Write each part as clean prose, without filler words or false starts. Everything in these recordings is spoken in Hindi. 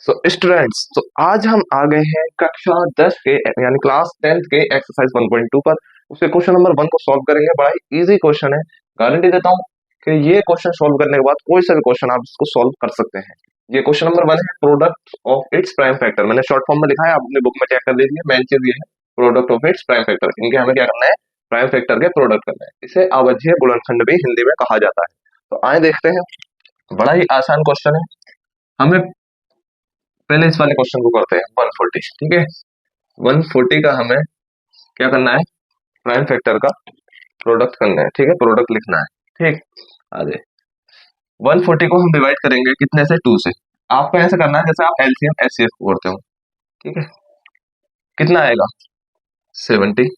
सो स्टूडेंट्स, तो आज हम आ गए हैं कक्षा 10 के यानी क्लास 10th के एक्सरसाइज 1.2 पर। उसके क्वेश्चन नंबर 1 को सॉल्व करेंगे। बड़ा ही इजी क्वेश्चन है, गारंटी देता हूँ कि ये क्वेश्चन सॉल्व करने के बाद कोई सा भी क्वेश्चन आप इसको सॉल्व कर सकते हैं। ये क्वेश्चन नंबर 1 है, product of its prime factor. मैंने शॉर्ट फॉर्म में लिखा है, आप अपनी बुक में चेक कर लीजिए। मेन चीज ये है, product of its prime factor. इनके हमें क्या करना है, प्राइम फैक्टर के प्रोडक्ट करना है। इसे अवज्य गुणनखंड भी हिंदी में कहा जाता है। तो आए देखते हैं, बड़ा ही आसान क्वेश्चन है। हमें पहले इस वाले क्वेश्चन को करते हैं 140। ठीक है, 140 का हमें क्या करना है, प्राइम फैक्टर का प्रोडक्ट करना है। ठीक है, प्रोडक्ट लिखना है। ठीक, आगे 140 को हम डिवाइड करेंगे कितने से, 2 से। आपको ऐसे करना है जैसे आप एलसीएम एचसीएफ करते हो। ठीक है, कितना आएगा 70,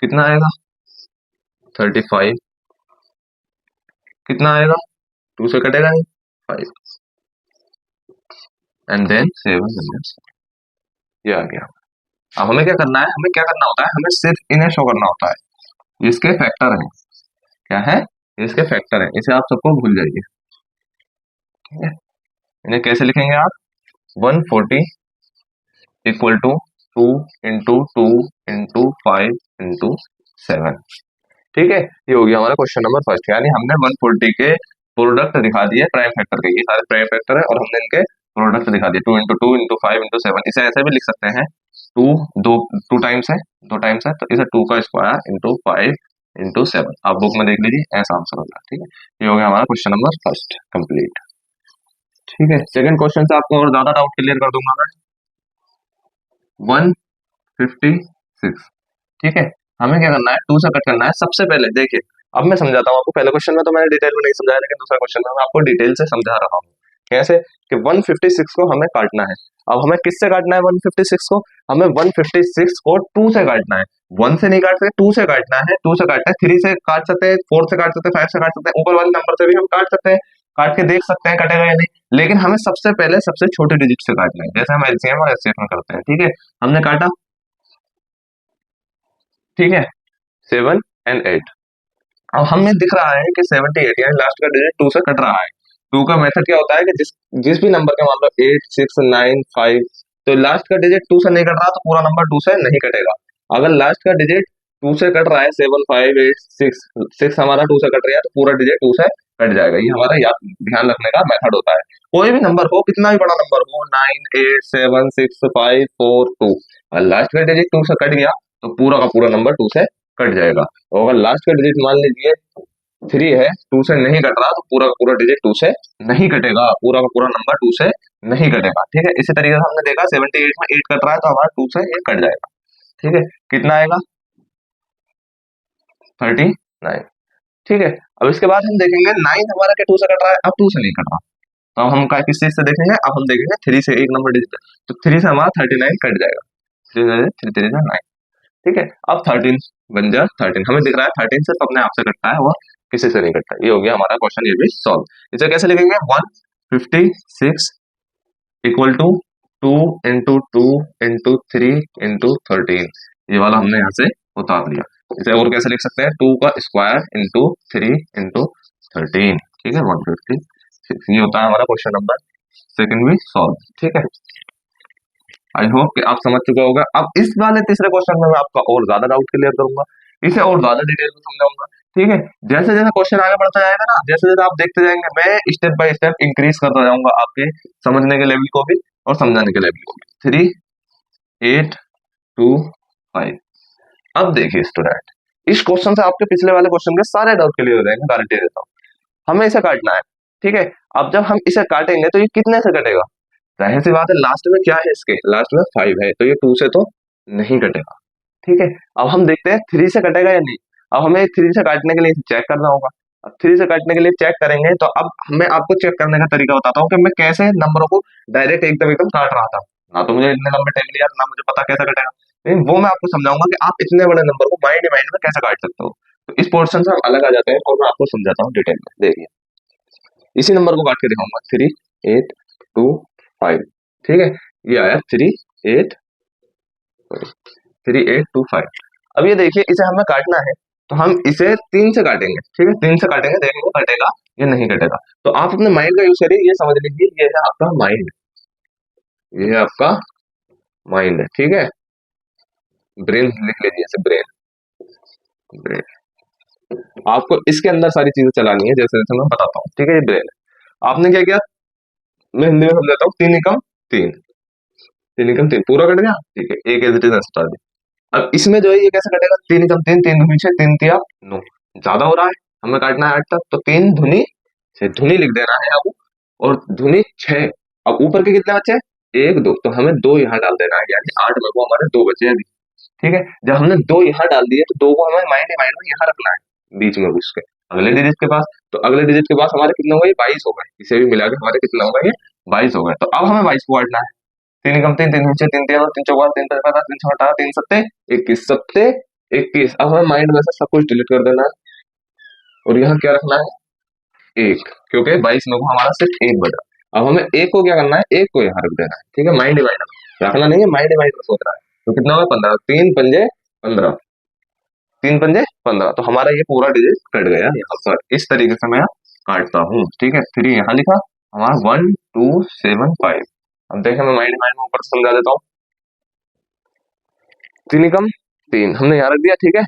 कितना आएगा 35, कितना आएगा 2 से कटेगा नहीं 5, एंड देन 7, ये आ गया। अब हमें क्या करना है, हमें क्या करना होता है, हमें सिर्फ इन्हें शो करना होता है। इसके फैक्टर है, क्या है, इसके फैक्टर है। इसे आप सबको भूल जाइए। ठीक है, इन्हें कैसे लिखेंगे आप, 140 equal to 2 into 2 into 5 into 7। ठीक है, ये हो गया हमारा क्वेश्चन नंबर फर्स्ट। यानी हमने 140 के प्रोडक्ट दिखा दिए प्राइम फैक्टर के। ये सारे प्राइम फैक्टर है और हमने इनके प्रोडक्ट दिखा दिए, 2 इंटू 2 इंटू 5 इंटू 7। इसे ऐसे भी लिख सकते हैं, टू दो टू टाइम्स है, 2 टाइम्स है, तो इसे 2 का स्क्वायर इंटू 5 इंटू 7। आप बुक में देख लीजिए, ऐसा आंसर होगा। ठीक है, ये हो गया हमारा क्वेश्चन नंबर फर्स्ट कंप्लीट। ठीक है, सेकंड क्वेश्चन से आपको और ज्यादा डाउट क्लियर कर दूंगा मैं। 156। ठीक है, हमें क्या करना है, 2 से कट करना है। सबसे पहले देखिए, अब मैं समझाता हूँ आपको। पहले क्वेश्चन में तो मैंने डिटेल में नहीं समझाया, लेकिन दूसरा क्वेश्चन में मैं आपको डिटेल से समझा रहा हूँ। कैसे कि 156 को हमें काटना है। अब हमें किससे काटना है 156 को, हमें 156 को 2 से काटना है। 1 से नहीं काट सकते, 2 से काटना है। 2 से काटना है, 3 से काट सकते हैं, 4 से काट सकते हैं, 5 से काट सकते हैं, ऊपर वाले नंबर से भी हम काट सकते हैं। काट के देख सकते हैं कटेगा या नहीं। लेकिन हमें सबसे पहले सबसे छोटे डिजिट से काटना है, जैसे हम एलसीएम और एचसीएफ में करते हैं। ठीक है, हमने काटा, ठीक है, 7 एंड 8। अब हमें दिख रहा है कि 78 यानी लास्ट का डिजिट 2 से कट रहा है। 2 का मेथड क्या होता है कि जिस जिस भी नंबर का, मान लो 8, 6, 9, 5, तो लास्ट का डिजिट 2 से नहीं कट रहा तो पूरा नंबर 2 से नहीं कटेगा। अगर लास्ट का डिजिट 2 से कट रहा है, 7, 5, 8, 6 हमारा 2 से कट रहा है, तो पूरा डिजिट 2 से कट जाएगा। ये हमारा याद ध्यान रखने का मेथड होता है। कोई भी नंबर हो, कितना भी बड़ा नंबर हो, 9, 8, 7, 6, 5, 4, 2, और लास्ट का डिजिट 2 से कट गया तो पूरा का पूरा नंबर 2 से कट जाएगा। और अगर लास्ट का डिजिट मान लीजिए 3 है, 2 से नहीं कट रहा, तो पूरा का पूरा डिजिट 2 से नहीं कटेगा, पूरा का पूरा नंबर 2 से नहीं कटेगा। ठीक है, इसी तरीके से हमने देखा 78 में 8 कट रहा है तो हमारा 2 से 1 कट जाएगा। ठीक है, कितना आएगा 39। ठीक है, अब इसके बाद हम देखेंगे 9 हमारा क्या 2 से कट रहा है, अब 2 से नहीं कट रहा, तो अब हम किस चीज से देखेंगे, अब हम देखेंगे 3 से, एक नंबर डिजिट, तो 3 से हमारा 39 कट जाएगा। 3 3 9। ठीक है, अब 13 बन जा 13, हमें दिख रहा है 13 सिर्फ अपने आप से कटता है और किसी से नहीं कटता। ये हो गया हमारा क्वेश्चन, ये भी सॉल्व। इसे कैसे लिखेंगे, 156 equal to 2 into 2 into 3 into 13। ये वाला हमने यहाँ से उतार लिया। इसे और कैसे लिख सकते हैं, 2 का स्क्वायर इंटू 3 इंटू 13। ठीक है, 156। ये होता है हमारा क्वेश्चन नंबर सेकंड भी सॉल्व। ठीक है, आई होप कि आप समझ चुके होगा। अब इस वाले तीसरे क्वेश्चन में मैं आपका और ज्यादा डाउट क्लियर करूंगा, इसे और ज्यादा डिटेल में समझाऊंगा। ठीक है, जैसे जैसे क्वेश्चन आगे बढ़ता जाएगा ना, जैसे जैसे आप देखते जाएंगे, मैं स्टेप बाय स्टेप इंक्रीज करता जाऊंगा आपके समझने के लेवल को भी और समझाने के लेवल को भी। 3, 8, 2, 5। अब देखिए स्टूडेंट, इस क्वेश्चन से आपके पिछले वाले क्वेश्चन के सारे डाउट क्लियर हो जाएंगे, गारंटी देता हूँ। हमें इसे काटना है। ठीक है, अब जब हम इसे काटेंगे तो ये कितने से कटेगा, जाहिर सी बात है लास्ट में क्या है, इसके लास्ट में 5 है, तो ये 2 से तो नहीं कटेगा। ठीक है, अब हम देखते हैं 3 से कटेगा या नहीं। अब हमें 3 से काटने के लिए चेक करना होगा। अब 3 से काटने के लिए चेक करेंगे, तो अब मैं आपको चेक करने का तरीका बताता हूँ कि मैं कैसे नंबरों को डायरेक्ट एकदम एकदम काट रहा था। ना तो मुझे इतने लंबे टेबल यार, ना मुझे पता कैसे कटेगा, लेकिन वो मैं आपको समझाऊंगा कि आप इतने बड़े नंबर को माइंड माइंड में कैसे काट सकते हो। तो इस पोर्शन से हम अलग आ जाते हैं और मैं आपको समझाता हूँ डिटेल में। देखिए, इसी नंबर को काट के दिखाऊंगा, 3, 8, 2, 5। ठीक है, ये आया 3, 8, 3, 8, 2, 5। अब ये देखिए, इसे हमें काटना है तो हम इसे 3 से काटेंगे। ठीक है, 3 से काटेंगे, देखेंगे कटेगा या नहीं कटेगा। तो आप अपने माइंड का यूज करिए, ये समझ लीजिए ये है आपका माइंड। ये है आपका माइंड है, ठीक है। ब्रेन लिख लीजिए ऐसे, ब्रेन। ब्रेन आपको इसके अंदर सारी चीजें चलानी है, जैसे जैसे मैं बताता हूँ, ठीक है। ये ब्रेन है। आपने क्या किया, मैं हिंदी में समझाता हूँ। तीन एकम तीन, तीन एकम तीन पूरा कट गया, ठीक है। एक एज इट इज हटा दी। अब इसमें जो है ये कैसे कटेगा, तीन एकम तीन, तीन धुनी छह, तीन तिया नौ। ज्यादा हो रहा है, हमें काटना है आठ तक, तो तीन धुनी छह, धुनी लिख देना है आपको। और धुनी छह, अब ऊपर के कितने बचे, एक दो, तो हमें दो यहाँ डाल देना है, यानी आठ में वो हमारे दो बचे अभी, ठीक है। जब हमने दो यहाँ डाल दिए तो दो को हमें माइंड माइंड में यहाँ रखना है बीच में उसके अगले डिजिट के पास। तो अगले डिजिट के पास हमारे कितने हो गए, 22 हो गए। इसे भी मिला के हमारे कितना हो गए, ये 22 हो गए। तो अब हमें 22 को काटना है। तीन एकम तीन, तीन नीचे, तीन तीन, तीन चौका, तीन पचास, तीन सौ अठारह, तीन सत्ते 21, सत्ते 21। अब हमें माइंड में से सब कुछ डिलीट कर देना है और यहाँ क्या रखना है, एक, क्योंकि 22 में को हमारा सिर्फ एक बचा। अब हमें एक को क्या करना है, एक को यहाँ रख देना है, ठीक है। माइंड डिवाइडर रखना नहीं है, माइंड डिवाइडर सोच रहा है। तो कितना होगा, 15, तीन पंजे 15, तीन पंजे 15। तो हमारा ये पूरा डिजिट कट गया यहाँ पर। इस तरीके से मैं काटता हूँ, ठीक है। थ्री यहाँ लिखा हमारा 1275। अब देखें, मैं माइंड माइंड में ऊपर से समझा देता हूँ। तीन एकम तीन हमने यहाँ रख दिया, ठीक है।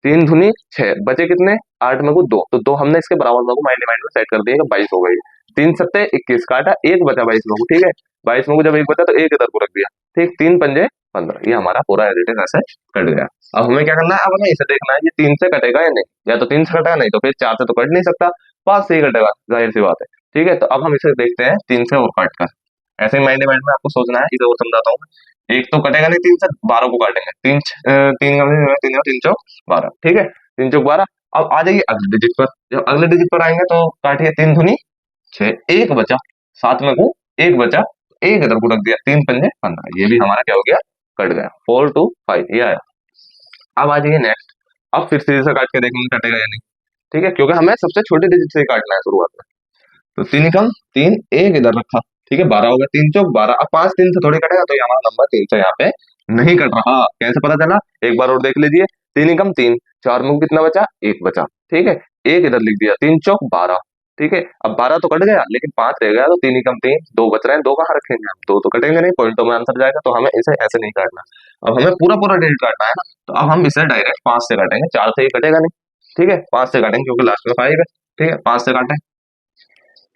तीन धुनी छह, बचे कितने, आठ में को दो, तो दो हमने इसके बराबर में को माइंड माइंड में सेट कर दिया, 22 हो गई। तीन सत्ते 21, काटा एक बचा 22 में को, ठीक है। 22 में को जब एक बचा तो एक इधर को रख दिया, ठीक। तीन पंजे 15, ये हमारा पूरा एडिटिंग ऐसे कट गया। अब हमें क्या करना है, अब हमें इसे देखना है ये तीन से कटेगा या नहीं, या तो तीन से कटेगा, नहीं तो फिर चार से तो कट नहीं सकता, पांच से ही कटेगा, जाहिर सी बात है, ठीक है। तो अब हम इसे देखते हैं तीन से और काट कर। ऐसे ही माइंड माइंड में आपको सोचना है, इसे और समझाता हूँ। एक तो कटेगा नहीं, तीन से 12 को काटेंगे, तीन चौक 12, ठीक है। तीन चौक 12। अब आ जाइए अगले डिजिट पर। जब अगले डिजिट पर आएंगे तो काटिए, तीन धुनी छह, एक बचा, सात में को एक बचा, एक इधर को रख दिया, तीन पंजे 15, ये भी हमारा क्या हो गया, कट गया। 4 2 5 ये आया। अब आ जाइए नेक्स्ट। अब फिर सीधे से काट के देखेंगे कटेगा या नहीं, ठीक है, क्योंकि हमें सबसे छोटे डिजिट से ही काटना है शुरुआत में। तो तीन कम तीन, एक इधर रखा, ठीक है। 12 हो गया, तीन चौक 12। अब पांच तीन से थोड़ी कटेगा, तो ये हमारा नंबर तीन से यहाँ पे नहीं कट रहा। कैसे पता चला, एक बार और देख लीजिए। तीन एकम तीन, चार में कितना बचा, एक बचा, ठीक है। एक इधर लिख दिया, तीन चौक 12, ठीक है। अब 12 तो कट गया, लेकिन पांच रह गया, तो तीन एकम तीन, दो बच रहे हैं, दो कहाँ रखेंगे हम, दो तो कटेंगे नहीं, पॉइंटों में आंसर जाएगा। तो हमें इसे ऐसे नहीं काटना, अब हमें पूरा पूरा डिजिट काटना है ना। तो अब हम इसे डायरेक्ट पांच से काटेंगे, चार से ही कटेगा नहीं, ठीक है। पांच से काटेंगे क्योंकि लास्ट में 5 है, ठीक है। पांच से काटें,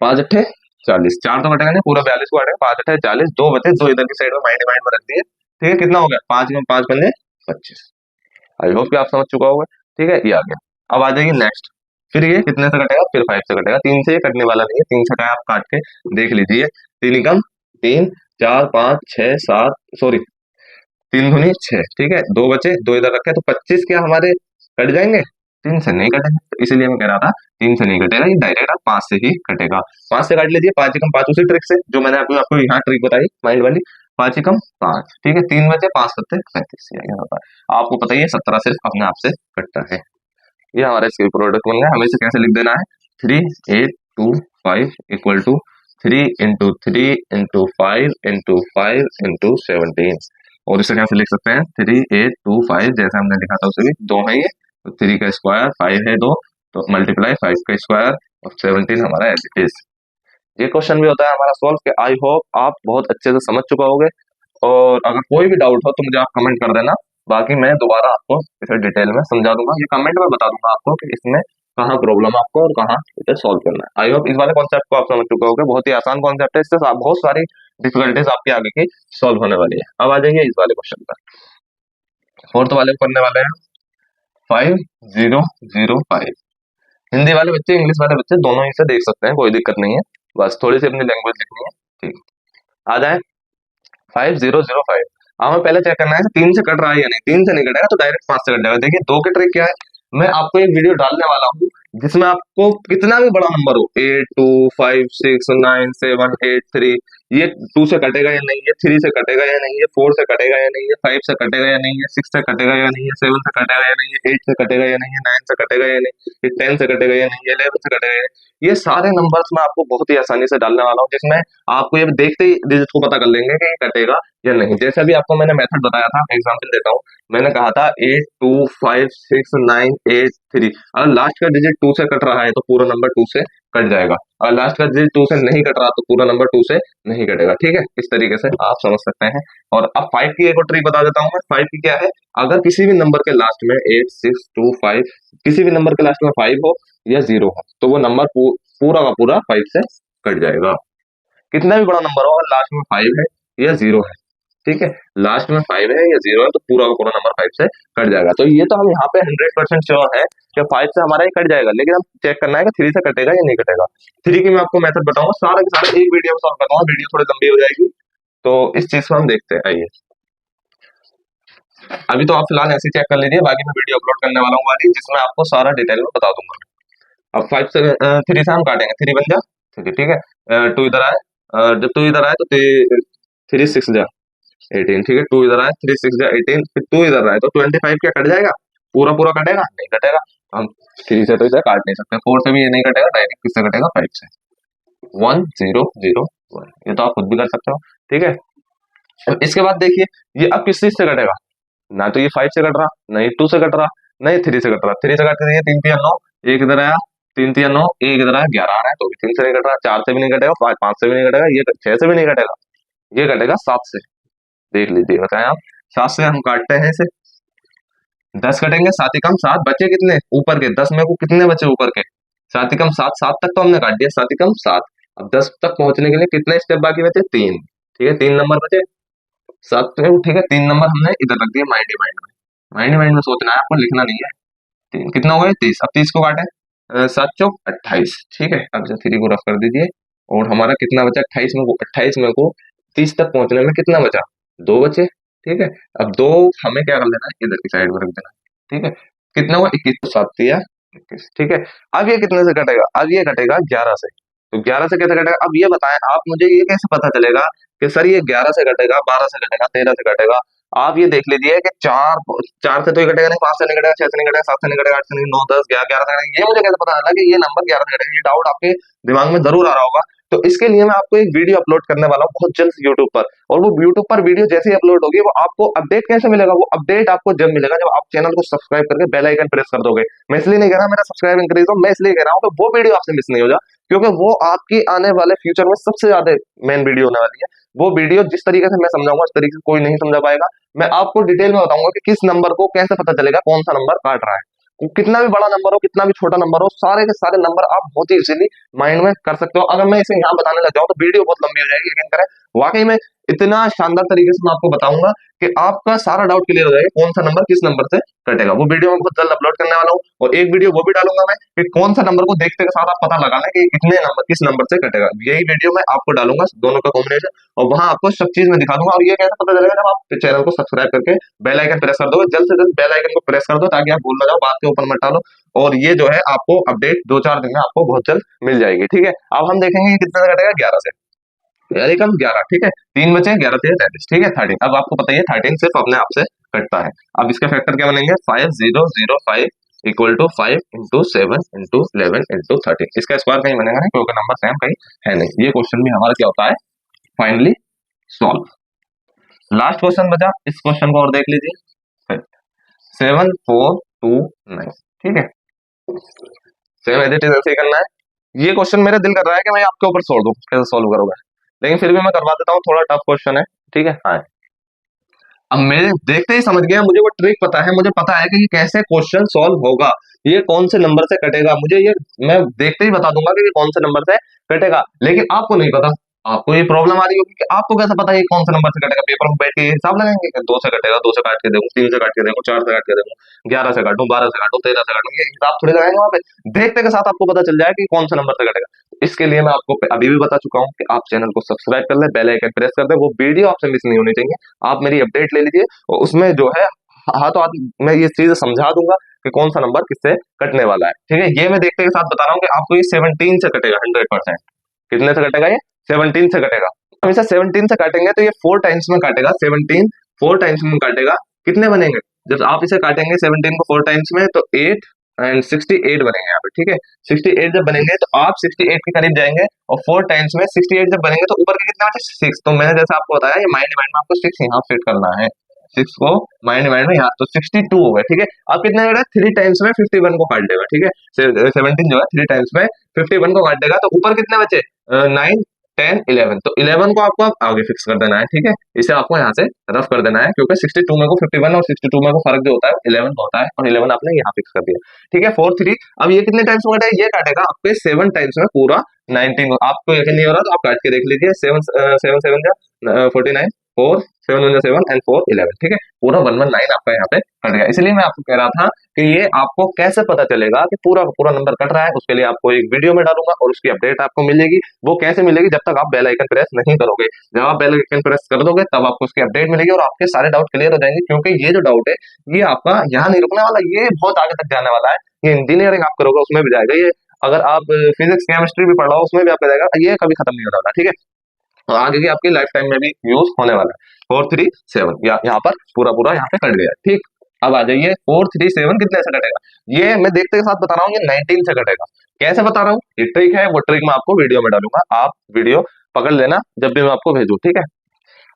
पांच अट्ठे 40, चार तो कटेगा नहीं, पूरा 42 को काटेंगे, पांच अट्ठे 40, दो बचे, दो इधर की साइड में माइंड माइंड में रख दिए, ठीक है। कितना हो गया, पांच में पांच पंजे 25। आई होप कि आप समझ चुका होगा, ठीक है। ये आ गया। अब आ जाइए नेक्स्ट। फिर ये कितने से कटेगा, फिर 5 से कटेगा, तीन से ये कटने वाला नहीं है, तीन से आप काट के देख लीजिए। तीन एकम तीन, चार पांच छह सात, सॉरी, तीन धुनी छह, ठीक है। दो बचे, दो इधर रखे, तो 25 क्या हमारे कट जाएंगे, तीन से नहीं कटेंगे। तो इसीलिए मैं कह रहा था तीन से नहीं कटेगा, ये डायरेक्ट आप पांच से ही कटेगा। पांच से काट लीजिए, पांच एकम पांच, उसी ट्रिक से जो मैंने आपको यहाँ ट्रिक बताई माइंड वाली। पांच एकम पांच, ठीक है। तीन बचे, पांच सत्ते 35, यहाँ होता है। आपको पता ही है 17 सिर्फ अपने आप से कटता है। ये हमारा इसके प्रोडक्ट बन गया। हमें इसे कैसे लिख देना है, 3 8 2 5 इक्वल टू 3 × 3 × 5 × 5 × 17। और इसे कैसे लिख सकते हैं, 3 8 2 5, जैसे हमने लिखा था उसे भी, दो है ये, तो 3 का स्क्वायर, 5 है दो, तो मल्टीप्लाई 5 का स्क्वायर और 17 हमारा एज इट इज। ये क्वेश्चन भी होता है हमारा सॉल्व के। आई होप आप बहुत अच्छे से समझ चुका होगे, और अगर कोई भी डाउट हो तो मुझे आप कमेंट कर देना। बाकी मैं दोबारा आपको इसे डिटेल में समझा दूंगा, ये कमेंट में बता दूंगा आपको कि इसमें कहाँ प्रॉब्लम आपको और कहाँ इसे सॉल्व करना है। आई होप इस वाले कॉन्सेप्ट को आप समझ चुके होगे, बहुत ही आसान कॉन्सेप्ट है, इससे बहुत सारी डिफिकल्टीज आपके आगे की सॉल्व होने वाली है। अब आ जाइए इस वाले क्वेश्चन पर। फोर्थ वाले को करने वाले हैं 5005। हिंदी वाले बच्चे, इंग्लिश वाले बच्चे दोनों ही से देख सकते हैं, कोई दिक्कत नहीं है, बस थोड़ी सी अपनी लैंग्वेज लिखनी है, ठीक। आ जाए 5005। हमें पहले चेक करना है तीन से कट रहा है या नहीं। तीन से नहीं कटेगा तो डायरेक्ट पांच से कट जाएगा। देखिए दो के ट्रिक क्या है, मैं आपको एक वीडियो डालने वाला हूँ जिसमें आपको कितना भी बड़ा नंबर हो, 8 2 5 6 9 7 8 3, ये टू से कटेगा या नहीं, ये थ्री से कटेगा या नहीं, ये फोर से कटेगा या नहीं, ये फाइव से कटेगा या नहीं, ये सिक्स से कटेगा या नहीं, ये सेवन से कटेगा या नहीं, ये एट से कटेगा या नहीं, ये नाइन से कटेगा या नहीं, ये 10 से कटेगा या नहीं, ये 11 से कटेगा या नहीं। ये सारे नंबर्स मैं आपको बहुत ही आसानी से डालने वाला हूँ, जिसमें आपको ये देखते ही डिजिट को पता कर लेंगे कि ये कटेगा या नहीं। जैसे अभी आपको मैंने मेथड बताया था, एग्जांपल देता हूँ। मैंने कहा था 8 2 5 6 9 8 3, अगर लास्ट का डिजिट टू से कट रहा है तो पूरा नंबर टू से कट जाएगा। और लास्ट का डिजिट 2 से नहीं कट रहा तो पूरा नंबर 2 से नहीं कटेगा। ठीक है, इस तरीके से आप समझ सकते हैं। और अब 5 की एक और ट्रिक बता देता हूँ मैं। 5 की क्या है, अगर किसी भी नंबर के लास्ट में 8, 6, 2, 5 किसी भी नंबर के लास्ट में 5 हो या 0 हो तो वो नंबर पूरा का पूरा 5 से कट जाएगा। कितना भी बड़ा नंबर हो, अगर लास्ट में 5 है या 0 है, ठीक है, लास्ट में 5 है या 0 है तो पूरा का पूरा नंबर 5 से कट जाएगा। तो ये तो हम यहाँ पे 100% श्योर है कि 5 से हमारा ये कट जाएगा, लेकिन हम चेक करना है कि 3 से कटेगा या नहीं कटेगा। 3 की मैं आपको मेथड बताऊंगा, सारे के सारे एक वीडियो में सॉल्व करवाऊंगा, वीडियो थोड़ी लंबी हो जाएगी। तो इस चीज को हम देखते हैं। आइए, अभी तो आप फिलहाल ऐसे चेक कर लीजिए, बाकी मैं वीडियो अपलोड करने वाला हूँ वाली, जिसमें आपको सारा डिटेल में बता दूंगा। अब 5 से 3 से हम काटेंगे, 3 बन जा 3, ठीक है। 2 इधर आए, जब 2 इधर आए तो 3 6 जा 18, ठीक है। 2 इधर आए, 3 6 जा 18, फिर 2 इधर आए तो 25 क्या कट जाएगा? पूरा पूरा कटेगा? नहीं कटेगा। हम 3 से तो इसे काट नहीं सकते, 4 से भी ये नहीं कटेगा, डायरेक्ट किससे कटेगा? 5 से। 1 0 0 1, ये तो आप खुद भी कर सकते हो, ठीक है। अब इसके बाद देखिए, ये अब किस चीज से कटेगा? ना तो ये 5 से कट रहा, नहीं 2 से कट रहा, नहीं 3 से कट रहा। 3 से काट के देखिए, 3 3 9, एक इधर आया, 3 3 9, एक इधर आया, 11 आ रहा है तो भी 3 से नहीं कट रहा, 4 से भी नहीं कटेगा, 5 से भी नहीं कटेगा, ये 6 से भी नहीं कटेगा, ये कटेगा 7 से। देख लीजिए, बताएं आप। 7 से हम काटते हैं इसे, 10 कटेंगे, 7 ही कम 7 बचे कितने ऊपर के? 10 में को कितने बचे ऊपर के? 7 ही कम 7, 7 तक तो हमने काट दिया, 7 ही कम 7। अब 10 तक पहुंचने के लिए कितने स्टेप बाकी बचे? 3, ठीक है, 3 नंबर बचे 7 में, ठीक है। 3 नंबर हमने इधर रख दिए माइंड ही माइंड में, माइंड ही माइंड में सोचना है आपको, लिखना नहीं है। 3 कितना हो गया? 30। अब 30 को काटे, 7 चौक 28, ठीक है। अब 3 को रफ कर दीजिए और हमारा कितना बचा? 28 में को, 28 में को 30 तक पहुंचने में कितना बचा? 2 बचे, ठीक है। अब 2 हमें क्या कर लेना है? इधर की साइड में रख देना, ठीक है। कितना हुआ? 21 को 7 दिया 21, ठीक है। अब ये कितने से कटेगा? अब ये कटेगा 11 से। तो 11 से कैसे कटेगा? अब ये बताएं आप मुझे, ये कैसे पता चलेगा कि सर ये 11 से कटेगा, 12 से कटेगा, 13 से कटेगा? आप ये देख लीजिए कि 4 से तो ये कटेगा नहीं, 5 से नहीं कटेगा, 6 से नहीं कटेगा, 7 से नहीं कटेगा, 8 से नहीं, 9 10 11 11 से कटेगा। ये मुझे कैसे पता चला कि ये नंबर 11 से कटेगा? ये डाउट आपके दिमाग में जरूर आ रहा होगा। तो इसके लिए मैं आपको एक वीडियो अपलोड करने वाला हूँ बहुत जल्द यूट्यूब पर, और वो यूट्यूब पर वीडियो जैसे ही अपलोड होगी, वो आपको अपडेट कैसे मिलेगा? वो अपडेट आपको जब मिलेगा जब आप चैनल को सब्सक्राइब करके बेल आइकन प्रेस कर दोगे। मैं इसलिए नहीं कह रहा मेरा सब्सक्राइब इंक्रीज हो, मैं इसलिए कह रहा हूँ कि वो वीडियो आपसे मिस नहीं हो जाए, क्योंकि वो आपकी आने वाले फ्यूचर में सबसे ज्यादा मेन वीडियो होने वाली है। वो वीडियो जिस तरीके से मैं समझाऊंगा उस तरीके से कोई नहीं समझा पाएगा। मैं आपको डिटेल में बताऊंगा कि किस नंबर को कैसे पता चलेगा कौन सा नंबर काट रहा है। कितना भी बड़ा नंबर हो, कितना भी छोटा नंबर हो, सारे के सारे नंबर आप बहुत ही इजीली माइंड में कर सकते हो। अगर मैं इसे यहाँ बताने लग जाऊँ तो वीडियो बहुत लंबी हो जाएगी, लेकिन करें वाकई में इतना शानदार तरीके से मैं आपको बताऊंगा कि आपका सारा डाउट क्लियर हो जाएगा कौन सा नंबर किस नंबर से कटेगा। वो वीडियो मैं बहुत जल्द अपलोड करने वाला हूँ, और एक वीडियो वो भी डालूंगा मैं कि कौन सा नंबर को देखते के साथ आप पता लगा लें कि कितने नंबर किस नंबर से कटेगा। यही वीडियो मैं आपको डालूंगा, दोनों का कॉम्बिनेशन, और वहां आपको सब चीज में दिखा दूंगा। और ये कैसे पता चलेगा? जब आप चैनल को सब्सक्राइब करके बेल आइकन प्रेस कर दोगे, जल्द से जल्द बेल आइकन को प्रेस कर दो ताकि आप भूल ना जाओ, बात के ऊपर मत डालो। और ये जो है आपको अपडेट 2-4 दिन में आपको बहुत जल्द मिल जाएगी, ठीक है। अब हम देखेंगे कि कितने से कटेगा? 11 से, यानी कम 11, ठीक है। 3 बचे, 11 3 33, ठीक है। 13, अब आपको पता ही है 13 सिर्फ अपने आप से कटता है। अब इसके फैक्टर क्या बनेंगे? 5 0 0 5 equal to 5 into 7 into 11 into 13। इसका स्क्वायर कहीं बनेगा नहीं, क्योंकि नंबर सेम कहीं है नहीं। ये क्वेश्चन भी हमारा क्या होता है? Finally solve. लास्ट क्वेश्चन बचा, इस क्वेश्चन को और देख लीजिए। 7 4 2 9, ठीक है। सेम एज इट इज ऐसे ही करना है। ये क्वेश्चन मेरे दिल कर रहा है कि मैं आपके ऊपर छोड़ दूं, कैसे सॉल्व करोगे, लेकिन फिर भी मैं करवा देता हूँ, थोड़ा टफ क्वेश्चन है, ठीक है। हाँ, अब मैं देखते ही समझ गया, मुझे वो ट्रिक पता है, मुझे पता है कि ये कैसे क्वेश्चन सॉल्व होगा, ये कौन से नंबर से कटेगा, मुझे ये मैं देखते ही बता दूंगा कि ये कौन से नंबर से कटेगा। लेकिन आपको नहीं पता, आपको ये प्रॉब्लम आ रही होगी कि आपको कैसे पता है ये कौन सा नंबर से कटेगा। पेपर में बैठ के हिसाब लगाएंगे कि 2 से कटेगा, 2 से काट के देखूं, 3 से काट के देखूं, 4 से काट के देखूं, 11 से काटूं, 12 से काटूं, 13 से काटूं, ये हिसाब थोड़ी लगाएंगे वहां पे। देखते के साथ आपको पता चल जाए कि कौन सा नंबर से कटेगा। इसके लिए मैं आपको अभी भी बता चुका हूँ कि आप चैनल को सब्सक्राइब कर ले, बेल आइकन प्रेस कर दे, वो वीडियो आपसे मिस नहीं होनी चाहिए। आप मेरी अपडेट ले लीजिए, और उसमें जो है हाथों हाथ मैं ये चीज समझा दूंगा कि कौन सा नंबर किससे कटने वाला है, ठीक है। ये मैं देखते के साथ बता रहा हूँ कि आपको ये 17 से कटेगा 100%। कितने से कटेगा? ये 17 से कटेगा। हम इसे 17 से काटेंगे तो ये 4 टाइम्स में काटेगा। 17 4 टाइम्स में काटेगा, कितने बनेंगे? जब आप इसे काटेंगे 17 को 4 टाइम्स में तो 8 एंड 68 बनेंगे यहाँ पे, ठीक है। 68 जब बनेंगे तो आप 68 के करीब जाएंगे, और 4 टाइम्स में 68 जब बनेंगे तो ऊपर के कितने बचे? 6। तो मैंने जैसे आपको बताया, ये माइंड में आपको 6 यहाँ फिट करना है। 6 को माइंड माइंड में यहाँ तो 62 हो गए, ठीक है। अब कितने कट रहा है, 3 टाइम्स में 51 को काट देगा, ठीक है। 17 जो है 3 टाइम्स में 51 को काट देगा, तो ऊपर कितने बचे 9 10 11, तो 11 को आपको अब आगे फिक्स कर देना है, ठीक है। इसे आपको यहाँ से रफ कर देना है, क्योंकि 62 में को 51 और 62 में को फर्क जो होता है 11 का होता है, और 11 आपने यहाँ फिक्स कर दिया, ठीक है। 4 3, अब ये कितने टाइम्स में काटा है, ये काटेगा आपके 7 टाइम्स में पूरा 19, आपको यकीन नहीं हो रहा तो आप काट के देख लीजिए, 7 7 7 जा 49, 4 7 1 7 एंड 4 11, ठीक है। पूरा 119 आपका यहाँ पे कट गया। इसलिए मैं आपको कह रहा था कि ये आपको कैसे पता चलेगा कि पूरा का पूरा नंबर कट रहा है, उसके लिए आपको एक वीडियो में डालूंगा और उसकी अपडेट आपको मिलेगी। वो कैसे मिलेगी, जब तक आप बेल आइकन प्रेस नहीं करोगे। जब आप बेल आइकन प्रेस कर दोगे तब आपको उसकी अपडेट मिलेगी और आपके सारे डाउट क्लियर हो जाएंगे, क्योंकि ये जो डाउट है ये आपका यहाँ नहीं रुकने वाला, ये बहुत आगे तक जाने वाला है। ये इंजीनियरिंग आप करोगे उसमें भी जाएगा, ये अगर आप फिजिक्स केमिस्ट्री भी पढ़ रहे हो उसमें भी आपका जाएगा, ये कभी खत्म नहीं होने वाला, ठीक है। और आगे की आपकी लाइफ टाइम में भी यूज होने वाला है। 4 3 7 यहाँ पर पूरा पूरा यहाँ पे कट गया, ठीक। अब आ जाइए 4 3 7 कितने से कटेगा, ये मैं देखते के साथ बता रहा हूँ, ये 19 से कटेगा। कैसे बता रहा हूँ, ये ट्रिक है, वो ट्रिक मैं आपको वीडियो में डालूंगा, आप वीडियो पकड़ लेना जब भी मैं आपको भेजू, ठीक है।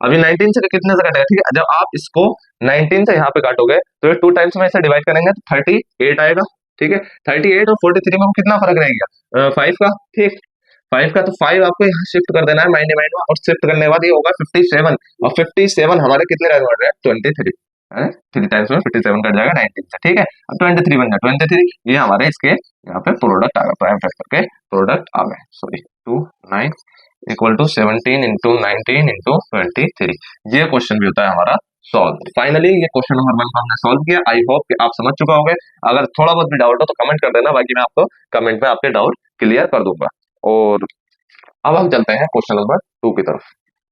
अभी 19 से कितने से कटेगा, ठीक है। जब आप इसको 19 से यहाँ पे काटोगे तो ये 2 टाइम्स में इसे डिवाइड करेंगे तो 38 आएगा, ठीक है। 38 और 43 में कितना फर्क रह गया 5 का, ठीक। 5 का, तो 5 आपको यहाँ शिफ्ट कर देना है माइंड माइंड में, और शिफ्ट करने के बाद ये होगा 57, और 57 हमारे कितने टाइम बढ़ रहे हैं 23 है, 3 टाइम्स में 57 कट जाएगा 19 से, ठीक है। अब 23 बन गया, 23 ये हमारे इसके यहाँ पे प्रोडक्ट आ गया, प्राइम फैक्टर के प्रोडक्ट आ गए, sorry 2 9 equal to 17 into 19 into 23। ये क्वेश्चन भी होता है हमारा सॉल्व। फाइनली ये क्वेश्चन नंबर 1 को हमने सॉल्व किया। आई होप कि आप समझ चुका होंगे। अगर थोड़ा बहुत भी डाउट हो तो कमेंट कर देना, बाकी मैं आपको कमेंट में आपके डाउट क्लियर कर दूंगा। और अब हम चलते हैं क्वेश्चन नंबर 2 की तरफ।